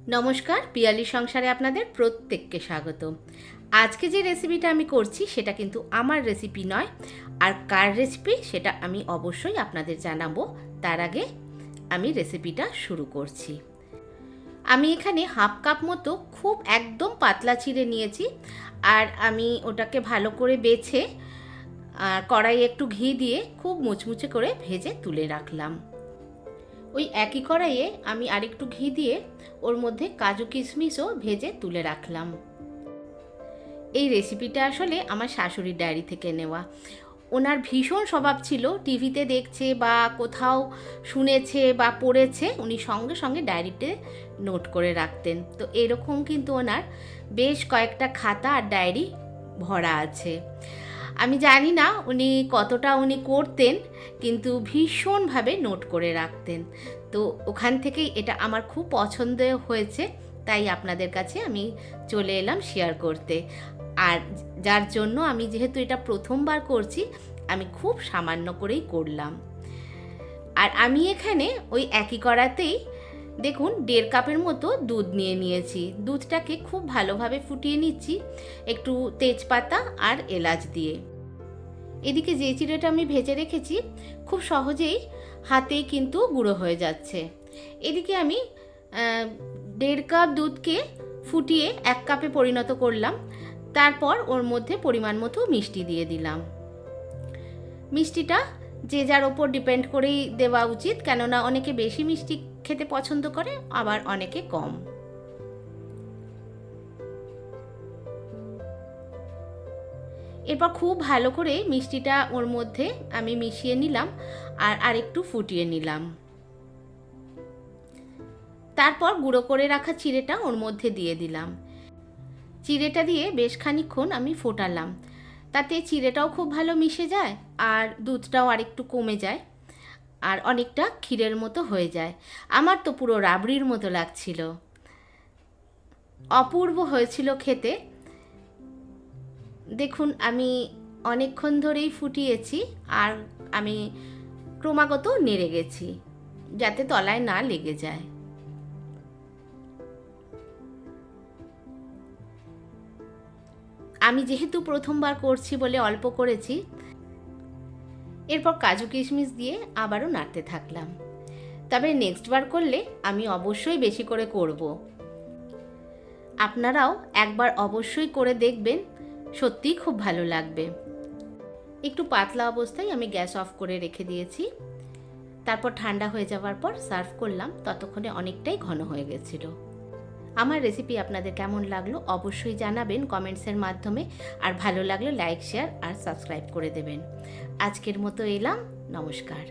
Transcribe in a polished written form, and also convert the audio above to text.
নমস্কার, পিয়ালি সংসারে আপনাদের প্রত্যেককে স্বাগত। আজকে যে রেসিপিটা আমি করছি সেটা কিন্তু আমার রেসিপি নয়, আর কার রেসিপি সেটা আমি অবশ্যই আপনাদের জানাবো। তার আগে আমি রেসিপিটা শুরু করছি। আমি এখানে হাফ কাপ মতো খুব একদম পাতলা চিড়ে নিয়েছি, আর আমি ওটাকে ভালো করে বেছে কড়াইয়ে একটু ঘি দিয়ে খুব মুচমুচে করে ভেজে তুলে রাখলাম। ওই একই কড়াইয়ে আমি আরেকটু ঘি দিয়ে ওর মধ্যে কাজু কিশমিশও ভেজে তুলে রাখলাম। এই রেসিপিটা আসলে আমার শাশুড়ির ডায়েরি থেকে নেওয়া। ওনার ভীষণ স্বভাব ছিল, টিভিতে দেখছে বা কোথাও শুনেছে বা পড়েছে উনি সঙ্গে সঙ্গে ডায়েরিতে নোট করে রাখতেন। তো এরকম কিন্তু ওনার বেশ কয়েকটা খাতা আর ডায়েরি ভরা আছে। আমি জানি না কতটা উনি করতেন, কিন্তু ভীষণভাবে নোট করে রাখতেন। তো ওখান থেকেই এটা আমার খুব পছন্দ হয়েছে, তাই আপনাদের কাছে আমি চলে এলাম শেয়ার করতে। আর যার জন্য আমি যেহেতু এটা প্রথমবার করছি, আমি খুব সামান্য করেই করলাম। আর আমি এখানে ওই একই কড়াতেই দেখুন 1.5 কাপের মতো দুধ নিয়েছি। দুধটাকে খুব ভালোভাবে ফুটিয়ে নিচ্ছি একটু তেজপাতা আর এলাচ দিয়ে। এদিকে যে চিড়েটা আমি ভেজে রেখেছি খুব সহজেই হাতেই কিন্তু গুঁড়ো হয়ে যাচ্ছে। এদিকে আমি 1.5 কাপ দুধকে ফুটিয়ে 1 কাপে পরিণত করলাম। তারপর ওর মধ্যে পরিমাণ মতো মিষ্টি দিয়ে দিলাম। মিষ্টিটা যে যার ওপর ডিপেন্ড করেই দেওয়া উচিত, কেননা অনেকে বেশি মিষ্টি খেতে পছন্দ করে, আবার অনেকে কম। এরপর খুব ভালো করে মিষ্টিটা ওর মধ্যে আমি মিশিয়ে নিলাম আর আরেকটু ফুটিয়ে নিলাম। তারপর গুঁড়ো করে রাখা চিড়েটা ওর মধ্যে দিয়ে দিলাম। চিড়েটা দিয়ে বেশ খানিকক্ষণ আমি ফোটালাম, তাতে চিড়েটাও খুব ভালো মিশে যায় আর দুধটাও আরেকটু কমে যায়, আর অনেকটা ক্ষীরের মতো হয়ে যায়। আমার তো পুরো রাবড়ির মতো লাগছিল, অপূর্ব হয়েছিল খেতে। দেখুন আমি অনেকক্ষণ ধরেই ফুটিয়েছি, আর আমি ক্রমাগত নেড়ে গেছি যাতে তলায় না লেগে যায়। আমি যেহেতু প্রথমবার করছি বলে অল্প করেছি। এরপর কাজু কিশমিশ দিয়ে আবারও নাড়তে থাকলাম। তবে নেক্সট বার করলে আমি অবশ্যই বেশি করে করব। আপনারাও একবার অবশ্যই করে দেখবেন, সত্যিই খুব ভালো লাগবে। একটু পাতলা অবস্থায় আমি গ্যাস অফ করে রেখে দিয়েছি। তারপর ঠান্ডা হয়ে যাওয়ার পর সার্ভ করলাম। ততক্ষণে অনেকটাই ঘন হয়ে গেছিল। আমার রেসিপি আপনাদের কেমন লাগলো অবশ্যই জানাবেন কমেন্টসের মাধ্যমে, আর ভালো লাগলে লাইক, শেয়ার আর সাবস্ক্রাইব করে দেবেন। আজকের মতো এলাম, নমস্কার।